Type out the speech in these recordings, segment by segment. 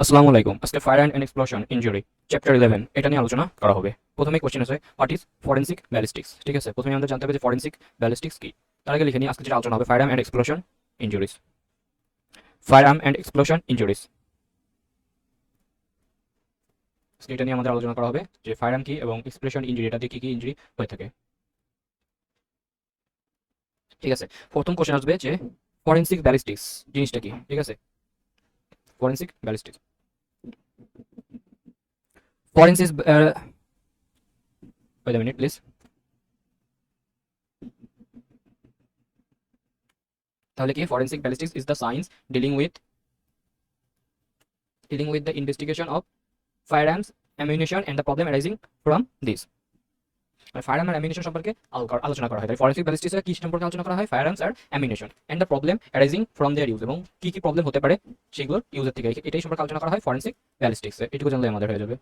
আসসালামু আলাইকুম। আজকে fire and explosion injury chapter 11 এটা নিয়ে আলোচনা করা হবে। প্রথমে কোশ্চেন আছে হোয়াট ইজ ফরেনসিক ব্যালিস্টিক্স। ঠিক আছে, প্রথমে আমাদের জানতে হবে যে ফরেনসিক ব্যালিস্টিক্স কি। তার আগে লিখে নিই আজকে যেটা আলোচনা হবে fire and explosion injuries. Fire and explosion injuries, এটা নিয়ে আমাদের আলোচনা করা হবে যে ফায়ার কি এবং এক্সপ্লোশন ইনজুরি, এটা দিয়ে কি কি ইনজুরি হয়ে থাকে। ঠিক আছে, প্রথম কোশ্চেন আসবে যে ফরেনসিক ব্যালিস্টিক্স জিনিসটা কি। ঠিক আছে, forensic ballistics, forensic wait a minute please. তাহলে কি forensic ballistics is the science dealing with the investigation of firearms, ammunition and the problem arising from this. Firearm আর অ্যামিনেশন সম্পর্কে আলোচনা করা হয়। তাই ফরেনসিক ব্যালিস্টিক্সে কি সম্পর্কে আলোচনা করা হয়? ফায়ারআর্মস আর ammunition and the problem arising from their use, এবং কি কি প্রবলেম হতে পারে সেগুলোর ইউজের থেকে, এটাই সম্পর্কে আলোচনা করা হয় ফরেনসিক ব্যালিস্টিক্সে। এটুকু জানলে আমাদের হয়ে যাবে।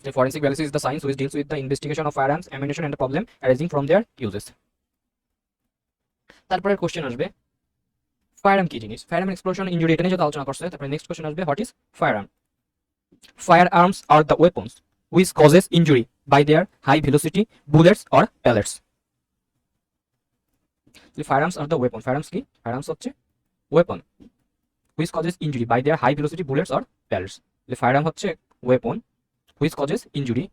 The forensic ballistics is the science which deals with the investigation of firearms, ammunition and the problem arising from their uses. তারপরে কোশ্চেন আসবে ফায়ারআর্ম কি জিনিস, ফায়ারআর্ম এক্সপ্লোশন ইনজুরি এটা নিয়ে যদি আলোচনা করছে। তারপরে নেক্সট কোশ্চেন আসবে what is firearm. Firearms are the weapons which causes injury by their high velocity bullets or pellets. Firearms are the weapon. Firearms কি? Firearms হচ্ছে weapon which causes injury by their high velocity bullets or pellets. Firearm হচ্ছে weapon which causes injury.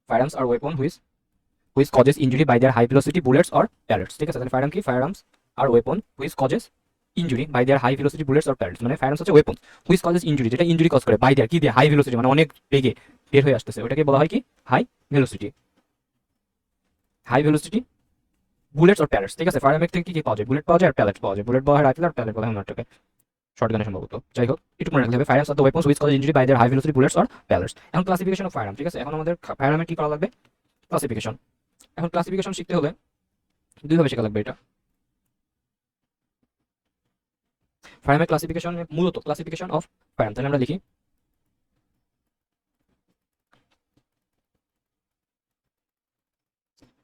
Firearms are weapon which causes injury by their high velocity bullets or pellets. ঠিক আছে, তাহলে ফায়ারআর্ম কি? Firearms are weapon which causes injury by their high velocity bullets or pellets. মানে firearms হচ্ছে weapon which causes injury, যেটা injury cause করে, by their কি দিয়ে? হাই ভেলোসিটি, মানে অনেক বেগে বের হয়ে আসতেছে, ওটাকে বলা হয় কি? High velocity, high velocity bullets or pellets. ঠিক আছে, ফায়ারআর্মের থেকে কি কি পাওয়া যায়? বুলেট পাওয়া যায় আর প্যালেট পাওয়া যায়। বুলেট পাওয়া হয় রাইফেল আর প্যালেট বলা হয় অন্যটাকে শর্টগানে সম্ভবত। যাই হোক, একটু মনে রাখতে হবে firearms are the weapons which cause injury by their high velocity bullets or pellets. এখন ক্লাসিফিকেশন অফ ফায়ারআর্ম। ঠিক আছে, এখন আমাদের ফায়ারআর্মের কি করা লাগবে? ক্লাসিফিকেশন। এখন ক্লাসিফিকেশন শিখতে হলে দুইভাবে শেখা লাগবে এটা। ফায়ারআর্মের ক্লাসিফিকেশন মূলত ক্লাসিফিকেশন অফ ফায়ারআর্ম, তাহলে আমরা লিখি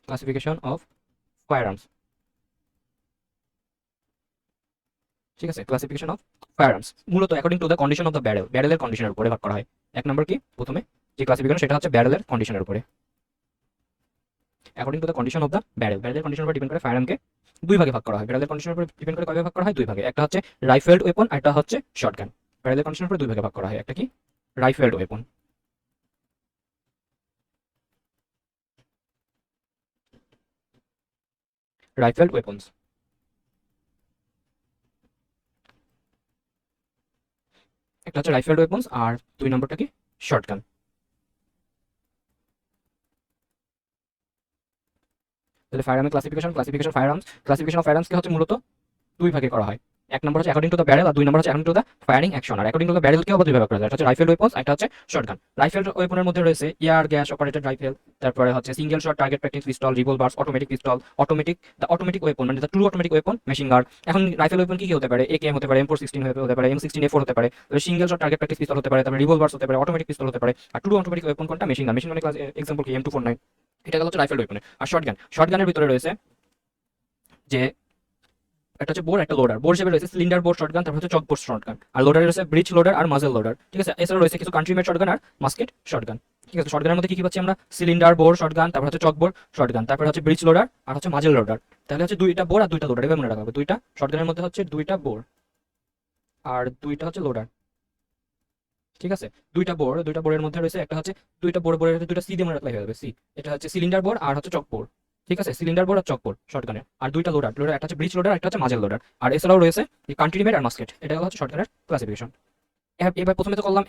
ক্লাসিফিকেশন অফ ফায়ারআর্মস। ঠিক আছে, ক্লাসিফিকেশন অফ ফায়ারআর্মস মূলত according to the condition of the barrel, ব্যারেলের কন্ডিশনের উপরে ভাগ করা হয়। এক নম্বর কি? প্রথমে যে ক্লাসিফিকেশন সেটা হচ্ছে ব্যারেলের কন্ডিশনের উপরে, according to the condition of the barrel. ব্যারেলের কন্ডিশনের উপর ডিপেন্ড করে ফায়ারআর্মকে দুই ভাগে ভাগ করা হয়। ব্যারেলের কন্ডিশনের উপর ডিপেন্ড করে কয় ভাগে ভাগ করা হয়? দুই ভাগে। একটা হচ্ছে রাইফেলড ওয়েপন, আর একটা হচ্ছে শটগান। ব্যারেলের কন্ডিশনের উপর দুই ভাগে ভাগ করা হয়, একটা কি? রাইফেলড ওয়েপন, রাইফেলড ওয়েপনস, একটা হচ্ছে রাইফেলড ওয়েপনস, আর দুই নম্বরটা কি? শটগান। তাহলে ফায়ারআর্মের classification, classification firearms, classification of ফায়ারআর্মসকে হচ্ছে মূলত দুই ভাগে করা হয়। এক নম্বর হচ্ছে অ্যাকর্ডিং টু দ্য ব্যারেল, আর দুই নম্বর হচ্ছে according to the firing action. আর অ্যাকর্ডিং টু দ্য ব্যারেলকে আবার দুই ভাগে করা যায়, একটা হচ্ছে রাইফেল ওয়েপনস, একটা হচ্ছে শটগান। রাইফেল ওয়েপনের মধ্যে রয়েছে এয়ার গ্যাস অপারেটেড রাইফেল, তারপরে হচ্ছে single shot target practice pistol, revolvers, automatic pistol, automatic weapon মানে the true automatic weapon, machine gun. এখন রাইফেল ওয়েপন কি কি হতে পারে? একেএম হতে পারে, M416 হতে পারে, M16A4 হতে পারে, সিঙ্গেল শট টার্গেট প্র্যাকটিস পিস্তল হতে পারে, তারপরে রিভলভার্স হতে পারে, অটোমেটিক পিস্তল হতে পারে। আর ট্রু অটোমেটিক ওয়েপন কোনটা? Machine gun. মেশিন মানে এক্সাম্পল কি? M249। এটা হচ্ছে রাইফেল ওয়েপনে। আর শটগান, শটগানের ভিতরে রয়েছে যে একটা হচ্ছে বোর, একটা লোডার। বোর হিসেবে রয়েছে সিলিন্ডার বোর শটগান, তারপর হচ্ছে চক বোর শটগান। আর লোডারে রয়েছে ব্রিজ লোডার আর মাজেল লোডার। ঠিক আছে, এছাড়া রয়েছে কিছু কান্ট্রি মেড শটগান আর মাস্কেট শটগান। ঠিক আছে, শটগানের মধ্যে কি কি পাচ্ছি আমরা? সিলিন্ডার বোর শটগান, তারপর হচ্ছে চক বোর শটগান, তারপর হচ্ছে ব্রিজ লোডার আর হচ্ছে মাজেল লোডার। তাহলে হচ্ছে দুইটা বোর আর দুইটা লোডার, এবার মনে রাখা হবে। দুইটা শটগানের মধ্যে হচ্ছে দুইটা বোর আর দুইটা হচ্ছে লোডার। ঠিক আছে, দুইটা বোর, দুইটা বোরের মধ্যে রয়েছে একটা হচ্ছে দুইটা বোরের দুইটা সি দিয়ে মনে রাখলে হয়ে যাবে। সি, এটা হচ্ছে সিলিন্ডার বোর আর হচ্ছে চক বোর। ঠিক আছে, সিলিন্ডার বোর আর চক বোর শটগানের। আর দুইটা লোডার, একটা হচ্ছে ব্রিজ লোডার, একটা হচ্ছে মাজেল লোডার। আর এছাড়াও রয়েছে কান্ট্রি মেড আর মাস্কেট। এটা হচ্ছে শটগানের ক্লাসিফিকেশন। এবার প্রথমে তো করলাম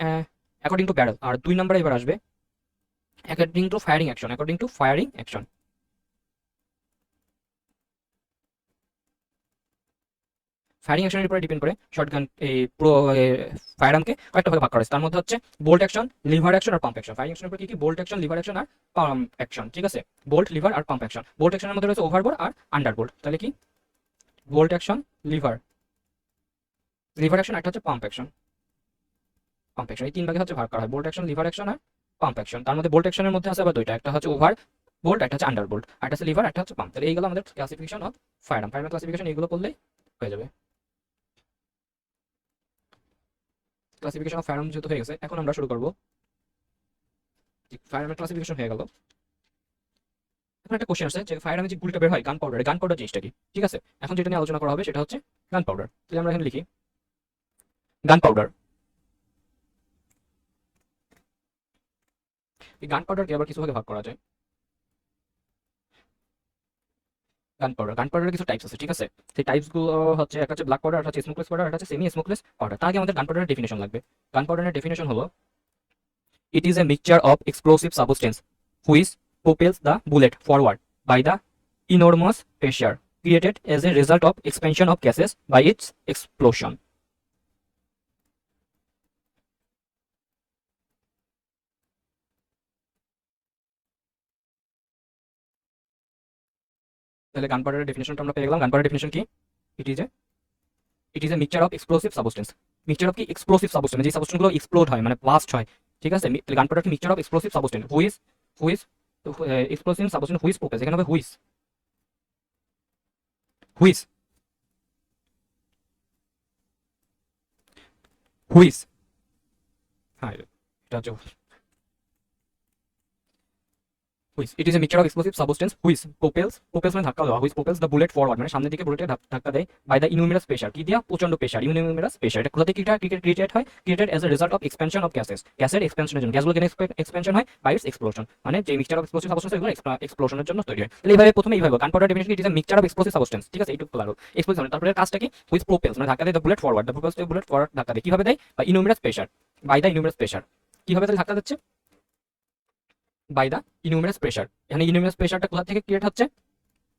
অ্যাকর্ডিং টু ব্যারেল, আর দুই নম্বরে এবার আসবে according to firing action, according to firing action. Firing অ্যাকশনের উপরে ডিপেন্ড করে শটগান এই পুরো ফায়ারআর্মকে কয়েকটা ভাগে ভাগ করা হয়েছে। তার মধ্যে হচ্ছে বোল্ট অ্যাকশন, লিভার অ্যাকশন আর পাম্প অ্যাকশন। ফায়ারিং অ্যাকশনের উপরে কি কি? বোল্ট অ্যাকশন, লিভার অ্যাকশন আর পাম্প অ্যাকশন। ঠিক আছে, বোল্ট, লিভার আর পাম্প অ্যাকশন। বোল্ট অ্যাকশনের মধ্যে রয়েছে ওভারবোল্ট আর আন্ডারবোল্ট। তাহলে কি? Bolt action, lever, lever action, একটা হচ্ছে পাম্প অ্যাকশন, পাম্প অ্যাকশন। এই তিন ভাগে হচ্ছে ভাগ করা হয়, বোল্ট অ্যাকশন, লিভার অ্যাকশন আর পাম্প অ্যাকশন। তার মধ্যে বোল্ট অ্যাকশনের মধ্যে আছে আবার দুইটা, একটা হচ্ছে ওভার বোল্ট, একটা হচ্ছে আন্ডার বোল্ট, একটা হচ্ছে লিভার, একটা হচ্ছে পাম্প। তাহলে এইগুলো আমাদের ক্লাসিফিকেশন অফ ফায়ারআর্ম। ফায়ারআর্ম ক্লাসিফিকেশন এইগুলো করলেই হয়ে যাবে। ক্লাসিফিকেশন অফ ফায়ারআর্ম যেহেতু হয়ে গেছে, এখন আমরা শুরু করবো। ফায়ারআর্মের ক্লাসিফিকেশন হয়ে গেল। এখন একটা কোশ্চেন আছে যে ফায়ারআর্মে যে গুলিটা বের হয় গান পাউডার, গান পাউডার জিনিসটা কি? ঠিক আছে, এখন যেটা নিয়ে আলোচনা করা হবে সেটা হচ্ছে গান পাউডার। তাহলে আমরা এখানে লিখি গান পাউডার। এই গান পাউডারকে আবার কিছু ভাগে ভাগ করা যায়। গান পাউডারের কিছু টাইপস আছে, ঠিক আছে। সেই টাইপস গুলো হচ্ছে, একটা হচ্ছে ব্ল্যাক পাউডার, একটা হচ্ছে স্মোকলেস পাউডার, একটা হচ্ছে সেমি স্মোকলেস পাউডার। তার আগে আমাদের গান পাউডারের ডেফিনেশন লাগবে। গান পাউডারের ডেফিনেশন হলো, ইট is a mixture of explosive substance which propels the bullet forward by the enormous pressure created as a result of expansion of gases by its explosion. তাহলে গান পাউডারের ডেফিনেশনটা আমরা পেয়ে গেলাম। গান পাউডারের ডেফিনেশন কি? It is a mixture of explosive substance. Mixture of কি? এক্সপ্লোসিভ সাবস্টেন্স, যে সাবস্টেন্সগুলো এক্সপ্লোড হয়, মানে ব্লাস্ট হয়, ঠিক আছে। গান পাউডার কি? Mixture of explosive substance which explosive substance which propels, এখানে হবে হুইচ হুইচ হুইচ হ্যাঁ, এটা হচ্ছে which. It is a mixture of explosive substance which propels মানে ধাক্কা দেওয়া, which propels the bullet forward, মানে সামনের দিকে বুলেটে ধাক্কা দেয়, বাই দ্য ইনুমিরাস প্রেশার, কি দিয়া? প্রচন্ড প্রেশার, ইনুমিরাস প্রেশার। এটা কোথা থেকে ক্রিয়েটেড হয়? Created as a result of expansion of গ্যাসের এক্সপেনশনের জন্য, গ্যাসগুলো কেন এক্সপেনশন হয়? বাই ইটস এক্সপ্লোশন, মানে যে মিক্সচার অফ এক্সপ্লোসিভ সাবস্টেন্স এগুলো এক্সপ্লোশনের জন্য তৈরি হয়। তাহলে এইভাবে প্রথমে এইভাবে গান powder definition, it is a mixture of explosive substance, ঠিক আছে, এইটুকু ক্লারো এক্সপ্লোশন। তারপরে কাজটা কি? হুইচ প্রোপেলস মানে ধাক্কা দেয় the bullet forward, the propels bullet forward ধাক্কা দেয়, কিভাবে দেয়? By enormous pressure, by the enormous pressure. কিভাবে তাহলে ধাক্কা দিচ্ছে? By the enormous pressure. এখানে ইনুমিরাস প্রেশারটা কোথা থেকে ক্রিয়েট হচ্ছে?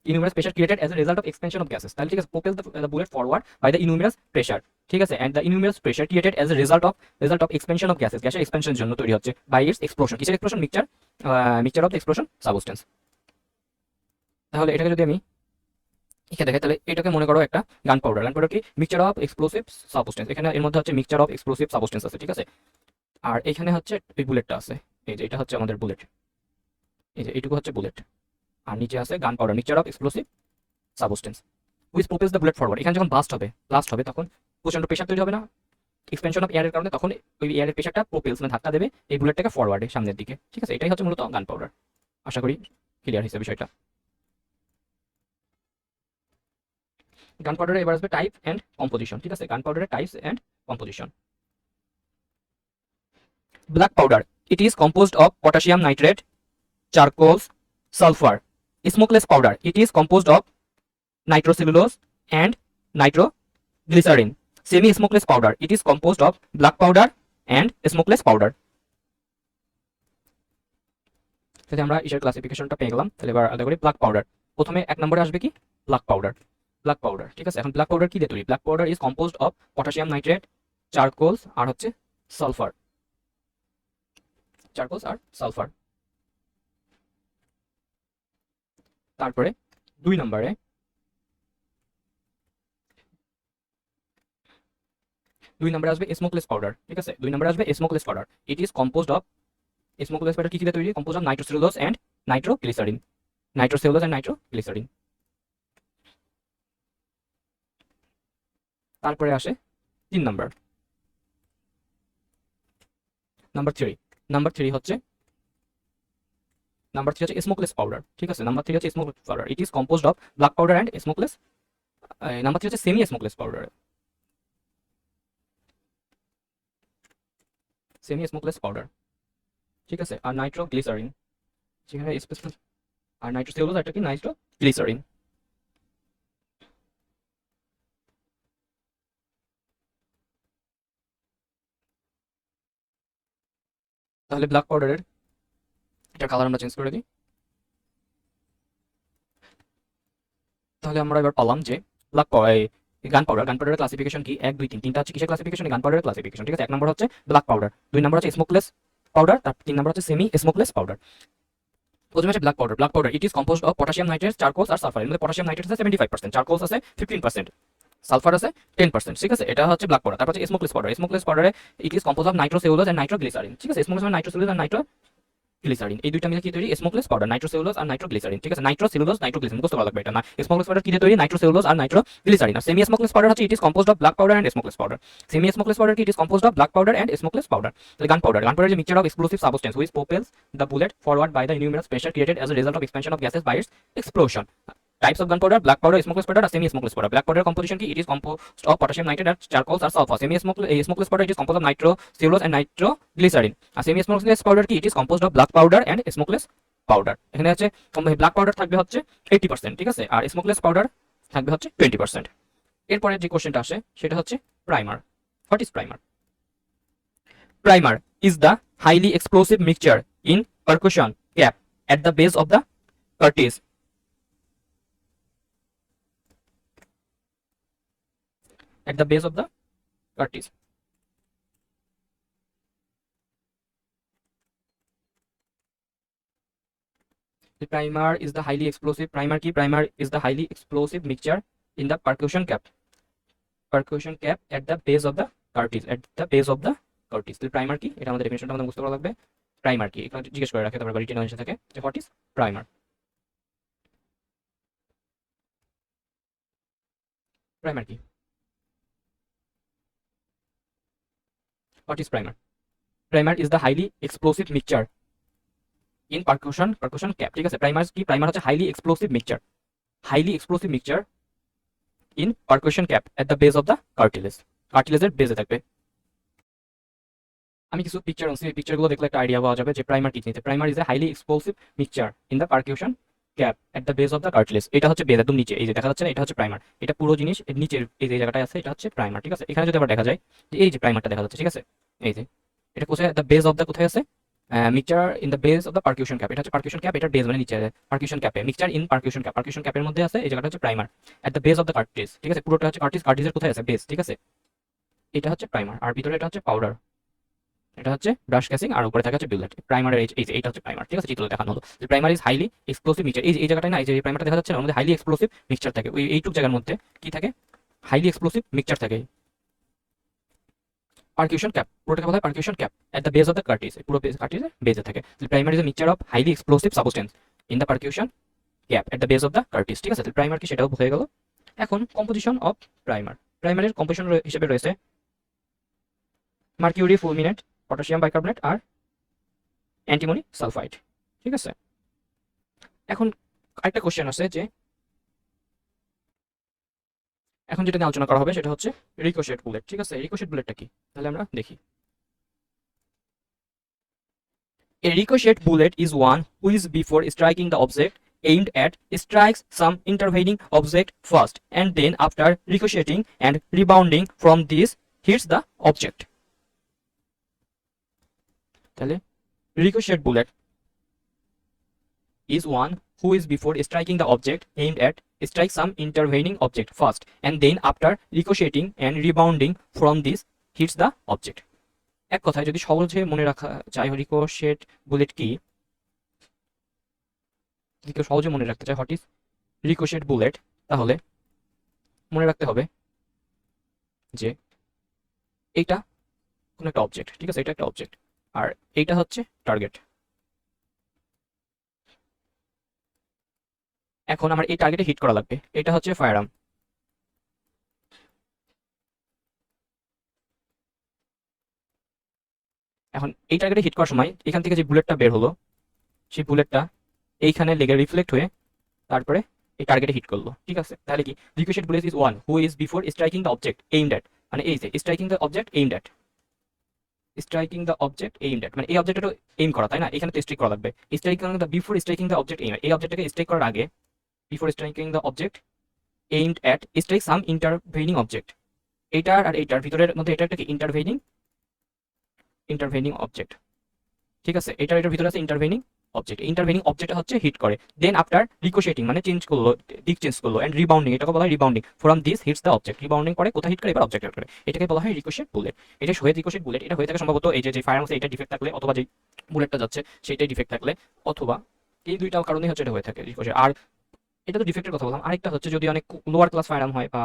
Enormous pressure created as a result of expansion of gases, তাহলে ঠিক আছে, propels the bullet forward by the enormous pressure, ঠিক আছে, and the enormous pressure created as a result of expansion of gases, গ্যাসের এক্সপেনশনের জন্য তৈরি হচ্ছে, by its explosion, কিসের explosion? Mixture of explosion substance. তাহলে এটাকে যদি আমি এখানে দেখে, তাহলে এটাকে মনে করো একটা গান পাউডার। গান পাউডার কি? Mixture of explosive substance. এখানে এর মধ্যে হচ্ছে মিক্সচার অফ এক্সপ্লোসিভ সাবস্টেন্স আছে, ঠিক আছে। আর এখানে হচ্ছে এই বুলেটটা আছে, এই যে এটা হচ্ছে আমাদের বুলেট, এই যে এইটুকু হচ্ছে বুলেট, আর নিচে আছে gun powder, mixture of explosive substance which propels the bullet forward. এখানে যখন ব্লাস্ট হবে তখন প্রচন্ড প্রেশার তৈরি হবে না, এক্সপেনশন অফ এয়ারের কারণে, তখন ওই এয়ারের প্রেশারটা প্রোপেলস মানে ধাক্কা দেবে এই বুলেটটাকে ফরওয়ার্ডে, সামনের দিকে, ঠিক আছে। এটাই হচ্ছে মূলত গান পাউডার। আশা করি ক্লিয়ার হয়েছে বিষয়টা। গান পাউডারের এবার আসবে টাইপ অ্যান্ড কম্পোজিশন, ঠিক আছে। গান পাউডারের types and composition. Black powder, it is composed of potassium nitrate, charcoal, sulphur. Smokeless powder, it is composed of nitrocellulose and nitroglycerin. Semi-smokeless powder, it is composed of black powder and smokeless powder. তাহলে আমরা ইসের ক্লাসিফিকেশনটা পেয়ে গেলাম। তাহলে এবার আলাদা করি black powder. প্রথমে এক নম্বরে আসবে কি? Black powder. ব্ল্যাক পাউডার, ঠিক আছে। এখন ব্ল্যাক পাউডার কি দিয়ে তৈরি? Black powder is composed of potassium nitrate, charcoal আর হচ্ছে সালফার, চারকোল আর সালফার। তারপরে দুই নম্বরে আসবে স্মোকলেস পাউডার, ঠিক আছে। দুই নম্বরে আসবে smokeless powder, it is composed of, smokeless powder কি দিয়ে তৈরি? Compose of nitrocellulose and nitroglycerin, nitrocellulose and nitroglycerin. তারপরে আসে তিন নাম্বার, নাম্বার থ্রি হচ্ছে স্মোকলেস পাউডার, ঠিক আছে। নাম্বার থ্রি হচ্ছে smokeless powder, it is composed of black powder and smokeless. Number three হচ্ছে সেমি স্মোকলেস পাউডার, ঠিক আছে। আর নাইট্রোগ্লিসারিন, যেখানে স্পেশাল, আর নাইট্রোসেলুলোজ একটা কি? নাইট্রোগ্লিসারিন। তাহলে ব্ল্যাক পাউডারের এটা কালার আমরা চেঞ্জ করে দিই। তাহলে আমরা এবার পালাম যে ব্ল্যাক গান পাউডারের ক্লাসিফিকেশন কি? 1 2 3, তিনটা হচ্ছে কিসের ক্লাসিফিকেশন? গান পাউডারের ক্লাসিফিকেশন, ঠিক আছে। এক নম্বর হচ্ছে ব্ল্যাক পাউডার, দুই নম্বর হচ্ছে স্মোকলেস পাউডার, তার তিন নম্বর হচ্ছে সেমি স্মোকলেস পাউডার। প্রথমে আছে black powder, it is composed of potassium nitrate, charcoal আর সালফার। এর মধ্যে পটাশিয়াম নাইট্রেট আছে 75%, চারকোল আছে 15%, সালফার আছে 10%, ঠিক আছে। এটা হচ্ছে ব্ল্যাক পাউডার। তারপর হচ্ছে স্মোকলেস পাউডারে it is compose of nitrocellulose and nitroglycerin, ঠিক আছে। স্মোকলেস মানে নাইট্রোসেলুলোজ এন্ড গ্লিসারিন, এই দুইটা মিলে কি তৈরি? স্মোকলেস পাউডার, নাইট্রোসেলুলোজ আর নাইট্রোগ্লিসারিন। ঠিক আছে, নাইট্রোসেলুলোজ নাইট্রোগ্লিসারিন মুখস্থ করা লাগবে এটা না। স্মোকলেস পাউডার কি দিয়ে তৈরি? নাইট্রোসেলুলোজ আর নাইট্রোগ্লিসারিন। আর সেমি স্মোকলেস পাউডার হচ্ছে it is composed of black powder and smokeless powder. Semi smokeless powder কি? It is composed of black powder and smokeless powder. তাহলে গান পাউডার, গান পাউডার যে mixture of explosive substance which propels the bullet forward by the innumerable pressure created as a result of expansion of gases by its explosion. Types of gunpowder: black powder, smokeless powder, and semi-smokeless powder. Black powder composition ki? It is composed of potassium nitrate and charcoal or sulfur. Smokeless powder, it is composed of nitrocellulose and nitroglycerin. আর semi-smokeless powder কি? It is composed of black powder and smokeless powder. এখানে আছে black powder থাকবে হচ্ছে 80%, ঠিক আছে, আর smokeless powder থাকবে হচ্ছে 20%। এরপরে যে কোশ্চেনটা আসে সেটা হচ্ছে primer. What is primer? Primer is the highly explosive mixture in percussion cap at the base of the cartridge. At the base of the cartridge. The primer is the highly explosive. Primer key? Primer is the highly explosive mixture in the percussion cap. Percussion cap at the base of the cartridge. At the base of the cartridge. The primer কি? এটা আমাদের ডেফিনিশনটা আমাদের বুঝতে পারা লাগবে। Primer কি? এখানে জিজ্ঞেস করে রাখে, তারপর রিটেন এসে থাকে যে হোয়াট ইজ প্রাইমার। প্রাইমার কি? What is primer? Primer is the highly explosive mixture in percussion cap. ঠিক আছে, প্রাইমার কি? প্রাইমার হচ্ছে highly explosive mixture, highly explosive mixture in percussion cap at the base of the cartridge. কার্টিলেজের বেসে থাকবে। আমি কিছু পিকচার আনছি, এই পিকচারগুলো দেখলে একটা আইডিয়া পাওয়া যাবে যে প্রাইমার কি নিতে। Primer is a highly explosive mixture in the percussion cap at the base of the cartridge. এটা হচ্ছে বেস একদম নিচে, এই যে দেখা যাচ্ছে না, এটা হচ্ছে প্রাইমার। এটা পুরো জিনিস এর নিচের এই যে জায়গাটায় আছে, এটা হচ্ছে প্রাইমার। ঠিক আছে, এখানে যদি আবার দেখা যায় যে এই যে প্রাইমারটা দেখা যাচ্ছে, ঠিক আছে, এই যে এটা কোথায়? দ্য বেস অফ দ্য কোথায় আছে? Mixture in the base of the percussion cap. এটা হচ্ছে পারকিউশন ক্যাপ, এটার বেস মানে নিচে পারকিউশন ক্যাপে। Mixture in percussion cap, percussion ক্যাপের মধ্যে আছে, এই জায়গাটা হচ্ছে primer at the base of the cartridge. ঠিক আছে, পুরোটা হচ্ছে কার্টিলেজ, কার্টিলেজের কোথায় আছে? বেস। ঠিক আছে, এটা হচ্ছে প্রাইমার, আর ভিতরে এটা হচ্ছে পাউডার, এটা হচ্ছে ব্রাশ ক্যাসিং, আর উপরে থাকে হচ্ছে বিলেট। প্রাইমারের এই যে এইটা হচ্ছে প্রাইমার। ঠিক আছে, চিত্রে দেখানো হলো যে primer is highly explosive mixture. এই জায়গাটায় না, এই যে প্রাইমারটা দেখা যাচ্ছে না, ওর মধ্যে হাইলি এক্সপ্লোসিভ মিক্সচার থাকে। ওই এইটুক জায়গার মধ্যে কি থাকে? হাইলি এক্সপ্লোসিভ মিক্সচার থাকে। পারকিউশন ক্যাপ, পুরোটাকে বলা হয় percussion cap at the base of the cartridge. পুরো কার্টিজের বেসে থাকে। Primer is a mixture of highly explosive substance in the percussion cap at the base of the cartridge. ঠিক আছে, প্রাইমার কি সেটাও হয়ে গেল। এখন কম্পোজিশন অফ প্রাইমার। প্রাইমারের কম্পোজিশন হিসেবে রয়েছে মার্কিউরি ফুলমিনেট, পটাশিয়াম বাইকার্বনেট আর অ্যান্টিমনি সালফাইড। ঠিক আছে, এখন আরেকটা কোশ্চেন আছে যে এখন যেটা নিয়ে আলোচনা করা হবে সেটা হচ্ছে রিকোশেট বুলেট। ঠিক আছে, রিকোশেট বুলেটটা কি? তাহলে আমরা দেখি। A ricochet bullet is one which before striking the object aimed at strikes some intervening object first and then after ricocheting and rebounding from this hits the object. তাহলে ricochet bullet is one who is before striking the object aimed at strike some intervening object first and then after ricocheting and rebounding from this hits the object. এক কথায় যদি সহজে মনে রাখা যায় রিকোশেট bullet কি, যদি কেউ সহজে মনে রাখতে চায় হোয়াট ইজ রিকোশেট বুলেট, তাহলে মনে রাখতে হবে যে এইটা কোনো একটা অবজেক্ট। ঠিক আছে, এটা একটা অবজেক্ট আর এইটা হচ্ছে টার্গেট। এখন আমার এই টার্গেটে হিট করা লাগবে, এটা হচ্ছে ফায়ারআর্ম। এখন এই টার্গেটে হিট করার সময় এখান থেকে যে বুলেটটা বের হলো, সেই বুলেটটা এইখানে লেগে রিফ্লেক্ট হয়ে তারপরে এই টার্গেটে হিট করলো। ঠিক আছে, তাহলে কি ricochet bullet is one who is before striking the object aimed at, মানে এই যে striking the object aimed at, striking the object aimed at মানে এই অবজেক্টটা এইম করা, তাই না? এখানে তো স্ট্রাইক করা লাগবে। Striking the before striking the object aim, এই অবজেক্টটাকে স্ট্রাইক করার আগে, before striking the object aimed at strike some intervening object. এইটার আর এইটার ভিতরের মধ্যে এটা একটা কি ইন্টারভেনিং অবজেক্ট। ঠিক আছে, এটার ভিতরে আছে ইন্টারভেনিং অবজেক্ট। ইন্টারভেনিং অবজেক্টটা হচ্ছে হিট করে, দেন আফটার রিকোশেটিং মানে চেঞ্জ করলো, দিক চেঞ্জ করলো, এন্ড রিবাউন্ডিং, এটাকে বলা হয় rebounding from this hits the object. Rebounding করে কোথায় হিট করে? এবার অবজেক্ট হিট করে, এটাকে বলা হয় রিকোশেট বুলেট। এটা হয়ে রিকোশেট বুলেট, এটা হয়ে থাকে সম্ভবত এই যে ফায়ারআর্মসে এটা ডিফেক্ট থাকলে, অথবা যে বুলেটটা যাচ্ছে সেটাই ডিফেক্ট থাকলে, অথবা এই দুইটা কারণেই হচ্ছে এটা হয়ে থাকে রিকোশেট। আর এটা তো ডিফেক্টের কথা বললাম, আরেকটা হচ্ছে যদি অনেক লোয়ার ক্লাস ফায়ারআর্ম হয় বা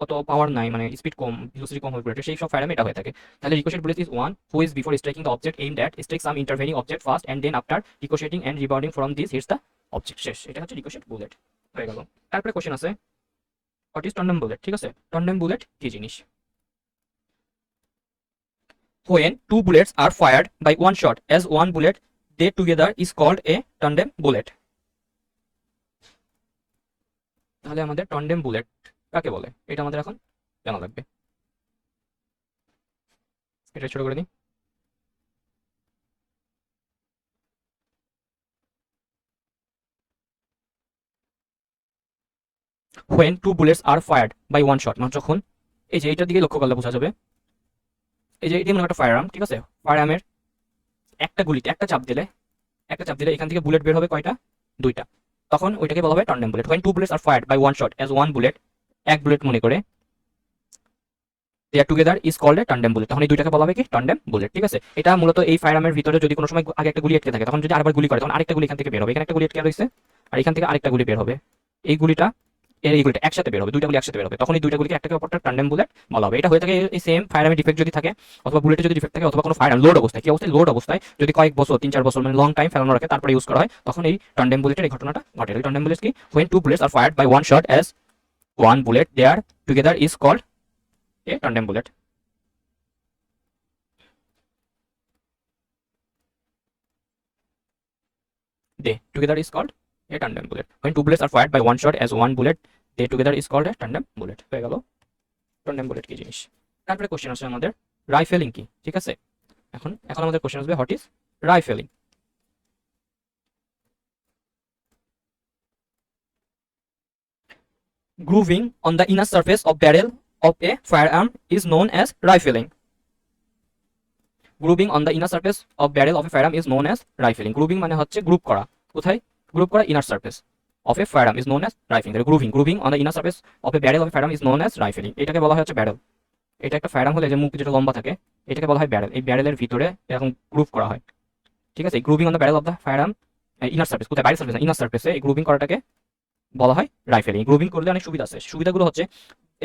অত পাওয়ার নাই, মানে স্পিড কম, ভেলোসিটি কম হবে বুলেটের, সেই সব ফায়ারআর্মে এটা হয়ে থাকে। তাহলে ricochet bullet is one who is before striking the object aimed at strike some intervening object first and then after ricocheting and rebounding from this hits the object. শেষ, এটা হচ্ছে রিকোশেট বুলেট হয়ে গেল। তারপরে কোশ্চেন আছে হোয়াট ইজ টন্ডেম বুলেট। ঠিক আছে, টন্ডেম bullet কি জিনিস? When two bullets are fired by one shot as one bullet, they together is called a tandem bullet. তাহলে আমাদের টন্ডেম বুলেট কাকে বলে এটা আমাদের এখন জানা লাগবে। এটা ছোট করে দিই। When two bullets are fired by one shot, মানে যখন, এই যে এইটার দিকে লক্ষ্য করলে বোঝা যাবে, এই যে এটি মনে একটা ফায়ার আর্ম। ঠিক আছে, ফায়ার আর্মের একটা গুলিতে একটা চাপ দিলে এখান থেকে বুলেট বের হবে কয়টা? দুইটা। তখন ওইটাকে বলা হবে টন্ডেম bullet. When two bullets are fired by one shot as one bullet, এক বুলেট মনে করে, they are together is called a tandem bullet, তখন এই দুইটাকে বলা হবে কি? টন্ডেম বুলেট। ঠিক আছে, এটা মূলত এই ফায়ারআর্মের ভিতরে যদি কোনো সময় আগে একটা গুলি আটকে থাকে, তখন যদি আরেকবার গুলি করে তখন আরেকটা গুলি এখান থেকে বের হবে। এখানে একটা গুলি আটকে রয়েছে আর এখান থেকে আরেকটা গুলি বের হবে, এই গুলিটা এই গুলিটা একসাথে বের হবে, দুইটা গুলি একসাথে বের হবে, তখন এই দুইটা গুলিকে একটাকে অপরটা টন্ডেম বুলেট বলা হবে। এটা হয়ে থাকে এই সেম ফায়ারআর্মের ডিফেক্ট যদি থাকে, অথবা বুলেটে যদি ডিফেক্ট থাকে, অথবা কোনো ফায়ারআর্ম লোড অবস্থায়, কি অবস্থায়? লোড অবস্থায় যদি কয়েক বছর 3-4 বছর মানে লং টাইম ফেলানো রাখে তারপরে ইউজ করা হয়, তখন এই টন্ডেম বুলেটের এই ঘটনাটা ঘটে। এই টন্ডেম বুলেট কি? When two bullets are fired by one shot as one bullet, they are together is called a tandem bullet. They together is called a tandem bullet. When two bullets are fired by one shot as one bullet, they together is called a tandem bullet. হয়ে গেল টন্ডেম bullet কি জিনিস। তারপরে question আসছে আমাদের rifling কি। ঠিক আছে, এখন আমাদের কোশ্চেন আসবে what is rifling. Grooving on the inner surface of barrel of a firearm is known as rifling. Grooving on the inner surface of barrel of a firearm is known as rifling. Grooving মানে হচ্ছে group করা। কোথায় group করা? Inner surface of a firearm is known as rifling. তাহলে grooving on the inner surface of a barrel of a firearm is known as rifling. এটাকে বলা হয় হচ্ছে ব্যারেল। এটা একটা ফায়ারআর্ম হলে যে মুখ যেটা লম্বা থাকে এটাকে বলা হয় ব্যারেল। এই ব্যারেলের ভিতরে এরকম গ্রুপ করা হয়। ঠিক আছে, grooving on the barrel of the firearm inner surface, কোথায়? বাইরের সারফেস না, ইনার সারফেসে এই গ্রুভিং করাটাকে বলা হয় রাইফেলিং। গ্রুভিং করলে অনেক সুবিধা আছে। সুবিধাগুলো হচ্ছে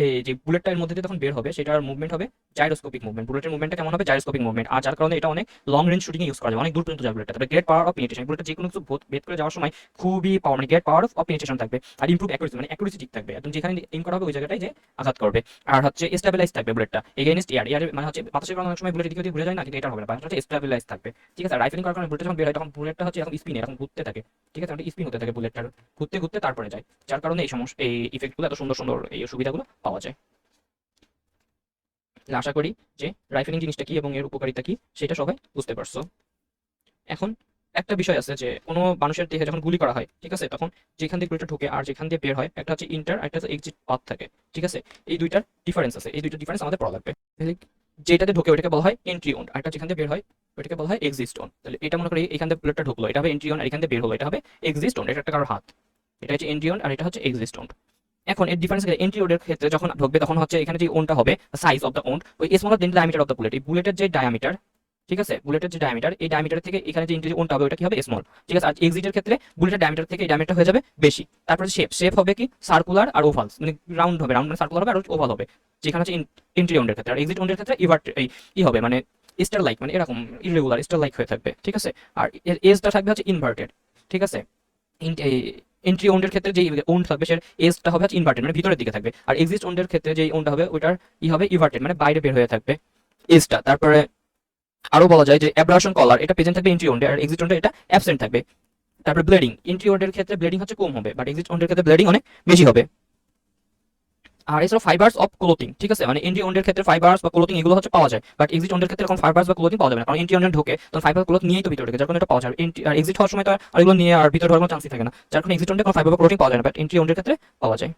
এই যে বুলেটটা এর মধ্যে দিয়ে তখন বের হবে সেটার মুভমেন্ট হবে জাইরোস্কোপিক মুভমেন্ট। বুলেটের মুভমেন্টটা কেমন হবে? Gyroscopic movement. আর যার কারণে এটা অনেক লং রেঞ্জ শুটিং ইউজ করা যায়, অনেক দূর পর্যন্ত যায় বুলেটটা। তারপরে গ্রেট পাওয়ার অফ পেনিট্রেশন, বুলেটটা যে কোনো কিছু ভেদ করে যাওয়ার সময় খুবই পাওয়ার, মানে গ্রেট পাওয়ার অফ পেনিট্রেশন থাকবে। আর ইমপ্রুভ অ্যাকুরেসি, মানে অ্যাকুরেসি ঠিক থাকবে, একদম যেখানে এইম করা হবে ওই জায়গাটাই যে আঘাত করবে। আর হচ্ছে স্টেবিলাইজ থাকবে বুলেটটা এগেইনস্ট এয়ার, মানে হচ্ছে বাতাসের কারণে অনেক সময় বুলেট দিকে ঘুরে যায় না, কিন্তু এটা হবে না, বাতাসটা স্টেবিলাইজ থাকবে। ঠিক আছে, রাইফেলিং করার কারণে বুলেট যখন বের হয় তখন বুলেটটা হচ্ছে এখন স্পিনে, এখন ঘুরতে থাকে। ঠিক আছে, স্পিন হতে থাকে বুলেটটার, ঘুরতে ঘুরতে তারপরে যায়, যার কারণে এই সমস্যা, এই ইফেক্টগুলো এত সুন্দর সুন্দর এই সুবিধাগুলো পাওয়া যায়। আশা করি যে রাইফেলিং জিনিসটা কি এবং এর উপকারিতা কি সেটা সবাই বুঝতে পারছো। এখন একটা বিষয় আছে যে কোনো মানুষের দেহে যখন গুলি করা হয়, ঠিক আছে, তখন যেখান দিয়ে গুলিটা ঢোকে আর যেখান দিয়ে বের হয় একটা হচ্ছে ইন্টার আর একটা হচ্ছে এক্সিট পাথ থাকে। ঠিক আছে, এই দুইটার ডিফারেন্স আছে, এই দুইটা ডিফারেন্স আমাদের পড়া লাগবে। যেটাতে ঢোকে ওইটাকে বলা হয় এন্ট্রি ওন্ড, আর একটা যেখান দিয়ে বের হয় ওইটাকে বলা হয় এক্সিট ওন্ড। তাহলে এটা মনে করি এখান দিয়ে বুলেটটা ঢুকলো, এটা হবে এন্ট্রি ওন্ড, আর এখান দিয়ে বের হলো এটা হবে এক্সিট ওন্ড। এটা একটা কারোর হাত, এটা হচ্ছে এন্ট্রি ওন্ড আর এটা হচ্ছে এক্সিট ওন্ড। এখন এর ডিফারেন্স এন্ট্রি ওডের ক্ষেত্রে যখন ঢুকবে তখন হচ্ছে এখানে যে ওনটা হবে সাইজ অফ দ্য ওন্ড ওই smaller then diameter of the bullet. এই বুলেটের যে ডায়ামিটার, ঠিক আছে, বুলেটের যে ডায়ামিটার, এই ডায়ামিটার থেকে এখানে যে এন্ট্রি ওনটা হবে ওটা কি হবে? স্মল। ঠিক আছে, আর এক্সিটের ক্ষেত্রে বুলেটের ডায়ামিটার থেকে এই ডায়ামিটার হয়ে যাবে বেশি। তারপরে শেপ হবে কি? সার্কুলার আর ওভাল, মানে রাউন্ড হবে, রাউন্ড মানে সার্কুলার হবে আর ওভাল হবে, যেখানে হচ্ছে এন্ট্রি ওন্ডের ক্ষেত্রে। আর এক্সিট ওন্ডের ক্ষেত্রে এই হবে মানে স্টার লাইক, মানে এরকম ইরেগুলার স্টার লাইক হয়ে থাকবে। ঠিক আছে, আর এর এজটা থাকবে হচ্ছে ইনভার্টেড। ঠিক আছে, এন্ট্রি ওন্ডের ক্ষেত্রে যে ওন্ড থাকবে সে এজটা হবে হচ্ছে ইনভার্টেড, মানে ভিতরের দিকে থাকবে। আর এক্সিট ওন্ডের ক্ষেত্রে যে ওন্ডটা হবে ওইটার হবে ইভার্টেড, মানে বাইরে বের হয়ে থাকবে এজটা। তারপরে আরো বলা যায় যে অ্যাব্রাশন কলার, এটা প্রেজেন্ট থাকবে এন্ট্রি ওন্ডে, আর এক্সিট ওন্ডে এটা অ্যাবসেন্ট থাকবে। তারপরে ব্লিডিং, এন্ট্রি ওন্ডের ক্ষেত্রে ব্লিডিং হচ্ছে কম হবে, বাট এক্সিট ওন্ডের ক্ষেত্রে ব্লিডিং অনেক বেশি হবে। আর এছাড়া ফাইবার্স অফ ক্লোথিং, ঠিক আছে, মানে এন্ট্রি ওন্ডের ক্ষেত্রে ফাইবার্স বা ক্লোথিং এগুলো হচ্ছে পাওয়া যায়, বাট এক্সিট ওন্ডের ক্ষেত্রে এরকম ফাইবার্স বা ক্লোথিং পাওয়া যাবে না, কারণ এন্ট্রি ওন্ডে ঢোকে তখন ফাইবার ক্লোথ নিয়েই তো ভিতরে ঢোকে, যার কারণে এটা পাওয়া যায়। আর এক্সিট হওয়ার সময় তো আর এগুলো নিয়ে আর ভিতরে ঢোকার কোনো চান্সই থাকে না, যার কারণে এক্সিট ওন্ডে কোনো ফাইবার বা ক্লোথিং পাওয়া যায় না, বাট এন্ট্রি ওন্ডের ক্ষেত্রে পাওয়া যায়।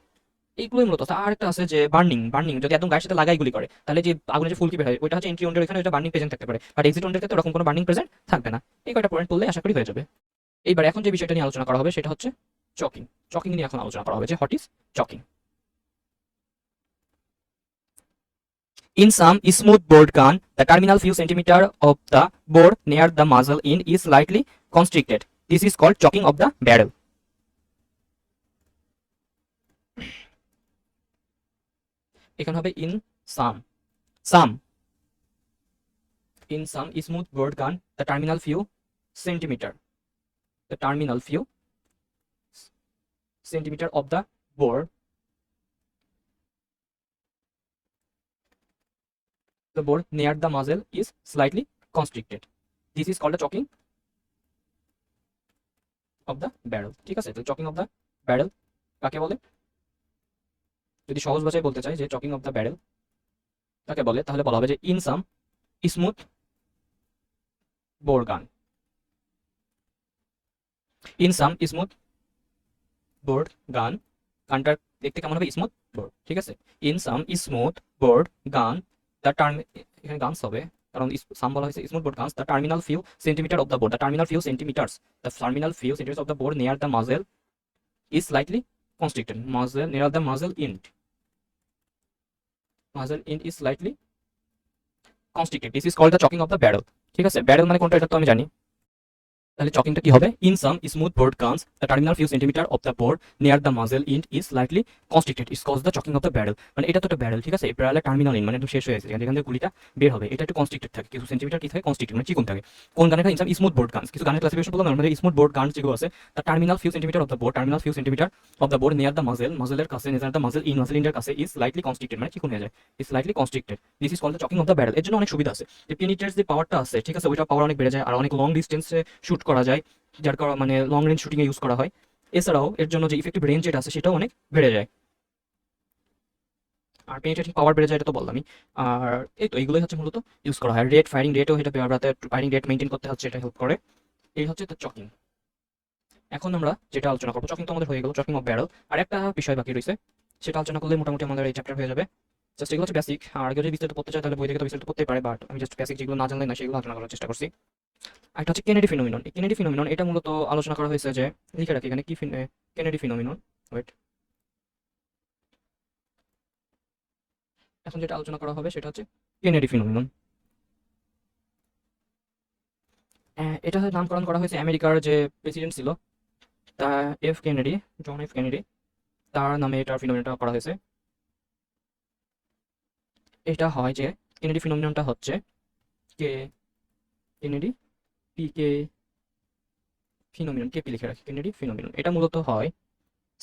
এইগুলোই মূলত। আর একটা আছে যে বার্নিং যদি একদম গায়ের সাথে লাগাই গুলি করে তাহলে যে আগুনে যে ফুলকি বের হয় ওইটা হচ্ছে এন্ট্রি ওন্ডের এখানে, ওইটা বার্নিং প্রেজেন্ট থাকতে পারে, বাট এক্সিট ওন্ডের ক্ষেত্রে ওরকম কোনো বার্নিং প্রেজেন্ট থাকবে না। এই কয়টা পয়েন্ট বললে আশা করি হয়ে যাবে। এইবার এখন যে বিষয়টা নিয়ে আলোচনা করা হবে সেটা হচ্ছে চকিং। চকিং নিয়ে এখন আলোচনা করা হবে যে what is choking. In some smooth bored gun, the terminal few centimeter of the bore near the muzzle end is slightly constricted. This is called chocking of the barrel. এখানে হবে in some some in some smooth bore gun the terminal few centimeter the terminal few centimeter of the bore near the muzzle is slightly constricted. This is called the chocking of the barrel. ঠিক আছে, তো chocking of the barrel কাকে বলে? যদি সহজ ভাষায় বলতে চাই যে chocking of the barrel কাকে বলে, তাহলে বলা হবে যে in some smooth bore gun in some smooth bore gun গানটা দেখতে কেমন হবে? Smooth board. ঠিক আছে, ইন সাম স্মুথ বোর্ড গান দ্য টার্ম, এখানে গানস হবে কারণ সাম বলা হয়েছে smooth bore guns the terminal few centimetre of the board the terminal few centimetres the terminal few centimetres of the bore near the muzzle is slightly constricted. Muzzle near the muzzle end. Muzzle end is slightly constricted. This is called the chocking of the barrel. ঠিক আছে, barrel মানে কোনটা এটা তো আমি জানি। তাহলে চকিংটা কি হবে? In some smooth bore guns the terminal few centimetre of the bore near the muzzle end is slightly constricted is cause the choking of the barrel. মানে এটা তো একটা ব্যারেল, ঠিক আছে, এই ব্যারেলের টার্মিনাল ইন মানে একটু শেষ হয়ে গেছে, যেখান থেকে গুলিটা বের হবে, এটা একটু কনস্ট্রিক্টেড থাকে, কিছু সেন্টিমিটার কি থাকে? কনস্ট্রিক্টেড মানে চিকন থাকে। কোন গানের? In some smooth bore guns, কিছু গানের ক্লাসিফিকেশন বললাম আমাদের স্মুথ বোর্ড গানস যেগুলো আছে the terminal few centimetre of the bore terminal few centimetre of the bore near the muzzle মাজেলের কাছে নিয়ার দ্য মাজেল ইন্ডের কাছে ইজ স্লাইটলি কনস্ট্রিক্টেড মানে চিকন হয়ে যায়, is slightly constricted. This is called the choking of the barrel. এর জন্য অনেক সুবিধা আছে, যে পেনিট্রেটস যে পাওয়ারটা আছে, ঠিক আছে, ওইটা পাওয়ার অনেক বেড়ে যায় আর অনেক লং ডিস্টেন্সে শুট করা যায়, যার কারণে মানে লং রেঞ্জ শুটিং এ ইউজ করা হয়। এছাড়াও এর জন্য যে ইফেক্টিভ রেঞ্জ যেটা আছে সেটাও অনেক বেড়ে যায়, আর পেনিট্রেটিং পাওয়ার বেড়ে যায়, এটা তো বললামই। আর এই তো এইগুলোই হচ্ছে মূলত ইউজ করা হয়। রেট ফায়ারিং রেটও এটা ফায়ারিং রেট মেনটেন করতে হচ্ছে, এটা হেল্প করে। এই হচ্ছে তো চকিং। এখন আমরা যেটা আলোচনা করবো, চকিং তো আমাদের হয়ে গেল, চকিং অফ ব্যারেল। আর একটা বিষয় বাকি রয়েছে, সেটা আলোচনা করলে মোটামুটি আমাদের এই চ্যাপ্টার হয়ে যাবে। জাস্ট এগুলো হচ্ছে বেসিক, আর যদি বিস্তারিত পড়তে চাই তাহলে বই থেকে তো বিস্তারিত পড়তেই পারে, বাট আমি জাস্ট বেসিক যেগুলো না জানলে না সেগুলো আলোচনা করার চেষ্টা করছি। একটা হচ্ছে কেনেডি ফিনোমিনন। এই কেনেডি ফিনোমিনন এটা মূলত আলোচনা করা হয়েছে যে, লিখে রাখি এখানে কি কেনেডি ফিনোমিনন। ওয়েট, এখন যেটা আলোচনা করা হবে সেটা হচ্ছে কেনেডি ফিনোমিনন। এটা নামকরণ করা হয়েছে আমেরিকার যে প্রেসিডেন্ট ছিল তা F Kennedy, John F Kennedy, তার নামে এটার ফিনোমিননটা করা হয়েছে। এটা হয় যে কেনেডি ফিনোমিননটা হচ্ছে K Kennedy P K phenomenon, KP লিখে রাখি, কেনেডি ফিনোমিনন। এটা মূলত হয়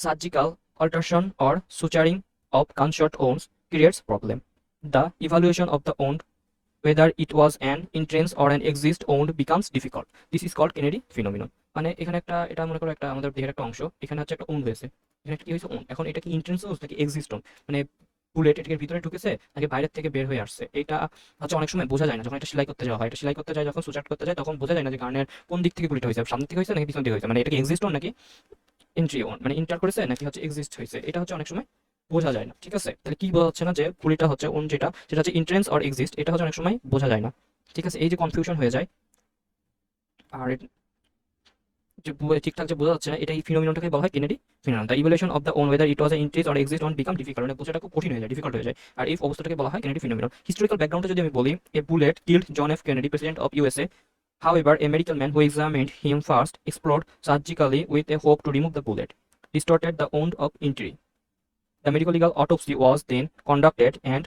surgical alteration or suturing of gunshot wounds creates problem. The evaluation of the wound, whether it was an entrance or an exist wound, becomes difficult. This is called Kennedy phenomenon. মানে এখানে একটা, এটা মনে করো একটা আমাদের দেহের একটা অংশ, এখানে হচ্ছে একটা wound হয়েছে, এখানে একটা কি হয়েছে wound, এখন এটা কি entrance wound নাকি exist wound, মানে বুলেট এটাকে ভিতরে ঢুকেছে নাকি বাইরের থেকে বের হয়ে আসছে, এটা হচ্ছে অনেক সময় বোঝা যায় না। যখন এটা সেলাই করতে যাওয়া হয়, এটা সেলাই করতে যায়, যখন সুচার করতে যায় তখন বোঝা যায় না যে গানের কোন দিক থেকে গুলিটা হয়েছে, সামনে থেকে হয়েছে নাকি পিছন থেকে হয়েছে, মানে এটা কি এক্সিস্ট wound নাকি এন্ট্রি ওয়ান মানে ইন্টার করেছে নাকি হচ্ছে এক্সিস্ট হয়েছে, এটা হচ্ছে অনেক সময় বোঝা যায় না। ঠিক আছে, তাহলে কি বোঝা যাচ্ছে না যে গুলিটা হচ্ছে ওন যেটা সেটা হচ্ছে ইন্ট্রেন্স অর এক্সিস্ট, এটা হচ্ছে অনেক সময় বোঝা যায় না। ঠিক আছে, এই যে কনফিউশন হয়ে যায় আর যে ঠিকঠাক যে বোঝা যাচ্ছে না, এটা এই ফিনোমিননটাকে বলা হয় Kennedy phenomenon. The evaluation of the wound whether it was an entrance or exit on become difficult, মানে বোঝাটা খুব কঠিন হয়ে যায়, ডিফিকাল্ট হয়ে যায়, আর এই অবস্থাটাকে বলা হয় কেনেডি ফিনোমিনন। হিস্টোরিক্যাল ব্যাকগ্রাউন্ডে যদি আমি বলি, a bullet killed John F Kennedy, president of USA. However, a medical man who examined him first explored surgically with a hope to remove the bullet, distorted the wound of injury. The medical legal autopsy was then conducted and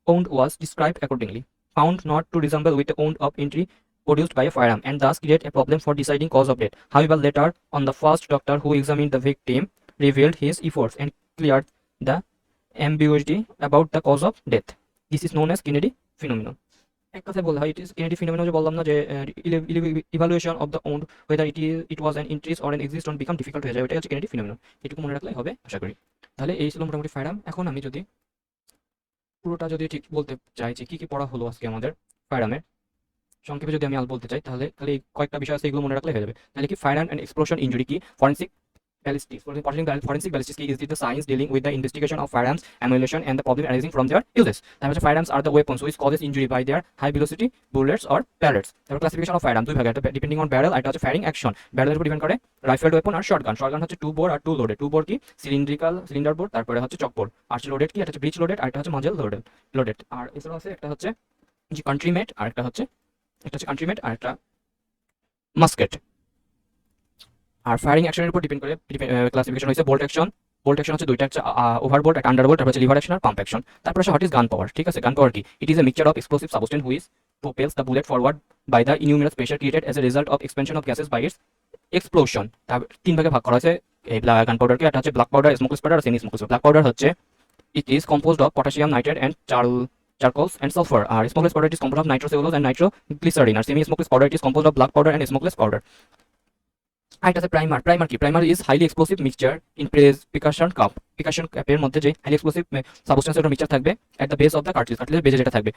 wound was described accordingly, found not to resemble with the wound of injury produced by a firearm, and thus create a problem for deciding cause of death. However, later on, the first doctor who examined the victim revealed his efforts and cleared the ambiguity about the cause of death. This is known as Kennedy phenomenon. এক কথায় বলা হয়, it is Kennedy phenomenon. যে বললাম না যে evaluation of the wound whether it was an entrance or an exit on become difficult হয়ে যায়, ওইটাই হচ্ছে কেনেডি ফিনোমিনন। এটুকু মনে রাখলে হবে আশা করি। তাহলে এই ছিল মোটামুটি ফায়ারআর্ম। এখন আমি যদি পুরোটা যদি ঠিক বলতে চাই যে কী কী পড়া হলো আজকে আমাদের ফায়ারআর্মের, সংক্ষেপে যদি আমি বলতে চাই তাহলে খালি কয়েকটা বিষয় আছে, এগুলো মনে রাখলে হয়ে যাবে। তাহলে কি ফায়ারআর্ম অ্যান্ড এক্সপ্লোশন ইনজুরি কি, forensic ballistics. Forensic ballistics is the science dealing with the investigation of firearms, ammunition, and the problem arising from their uses. তারপরে firearms are the weapons which causes injury by their high velocity bullets or pellets. তারপর classification of firearms দুই ভাগে, একটা depending on barrel, একটা হচ্ছে firing action. ব্যারেলের উপর depend করে রাইফেলড weapon আর shotgun. Shotgun হচ্ছে টু বোর আর টু লোডেড। টু বোর কি সিলিন্ডার বোর, তারপরে হচ্ছে চক বোর। আর লোডেড কি, একটা হচ্ছে ব্রিচ লোডেড আর একটা হচ্ছে মাজেল লোডেড। আর এছাড়াও আছে একটা হচ্ছে যে কান্ট্রি মেড আর একটা হচ্ছে আর একটা মাস্কেট। আর ফায়ারিং অ্যাকশনের উপর ডিপেন্ড করে ক্লাসিফিকেশন হয়েছে বোল্ট অ্যাকশন, বোল্ট অ্যাকশন হচ্ছে দুইটা, হচ্ছে ওভারবোল্ট একটা আন্ডারবোল্ট, তারপর হচ্ছে লিভার অ্যাকশন আর পাম্প অ্যাকশন। তারপর হচ্ছে হোয়াট ইজ গান পাওয়ার, ঠিক আছে। গান পাওয়ার কি? It is a mixture of explosive substance which propels the bullet forward by the innumerous pressure created as a result of expansion of gases by its explosion। তিন ভাগে ভাগ করা হয়েছে এই গান পাউডারকে। একটা হচ্ছে ব্ল্যাক পাউডার, স্মোকলেস পাউডার আর semi smokeless. Black powder হচ্ছে it is composed of potassium nitrate and charcoals and sulfur, আর smokeless powder it is composed of nitrocellulose and nitroglycerin, আর semi smokeless powder it is composed of black powder and smokeless powder। আরেকটা আছে primer. Primer কি? Primer is highly explosive mixture in percussion cap. Percussion কাপের মধ্যে যে highly explosive substance এর mixture থাকবে at the base of the cartridge, কার্ট্রিজের বেজে যেটা থাকবে।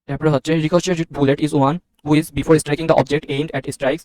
তারপরে হচ্ছে ricocheted bullet is one who is before striking the object aimed at strikes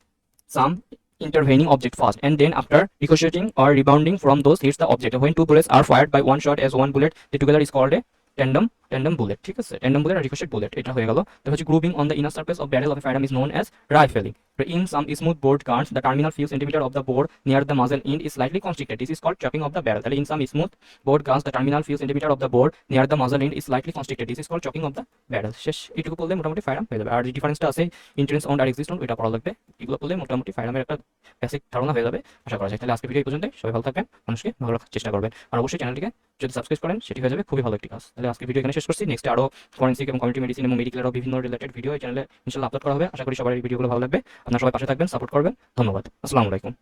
some intervening object first, and then after ricocheting or rebounding from those hits the object. When two bullets are fired by one shot as one bullet, they together is called a tandem bullet, ঠিক আছে। tandem bullet আর ricochet bullet এটা হয়ে গেল। তারপর হচ্ছে grooving on the inner surface of barrel of a firearm is known as rifling. In some smooth bore guns the terminal few centimeter of the bore near the muzzle end is slightly constricted, this is called chopping of the barrel। তাহলে in some smooth bore guns the terminal few centimeter of the bore near the muzzle end is slightly constricted, this is called chopping of the barrel। শেষ। এটুকু বললে মোটামুটি ফায়ারআর্ম হয়ে যাবে। আর যে ডিফারেন্সটা আছে ইন্টেন্স অন আর এক্সিস্ট অন এটা পড়া লাগবে। এগুলো বললে মোটামুটি ফায়ারআর্মের একটা বেসিক ধারণা হয়ে যাবে আশা করা যায়। তাহলে আজকে ভিডিও এই পর্যন্ত। সবাই ভালো থাকবেন, মানুষকে ভালো রাখার চেষ্টা করবেন, আর অবশ্যই চ্যানেলটিকে যদি সাবস্ক্রাইব করেন সেটি হয়ে যাবে খুবই ভালো একটি কাজ। তাহলে আজকে ভিডিও এখানে শেষ করছি। নেক্সট আরও ফরেন্সিক এবং কমিউনিটি মেডিসিন এবং মেডিকেলেরও বিভিন্ন রিলেটেড ভিডিও এই চ্যানেলে ইনশাআল্লাহ আপলোড করা হবে। আশা করি সবার এই ভিডিওগুলো ভালো লাগবে। আপনারা সবাই পাশে থাকবেন, সাপোর্ট করবেন। ধন্যবাদ। আসসালামু আলাইকুম।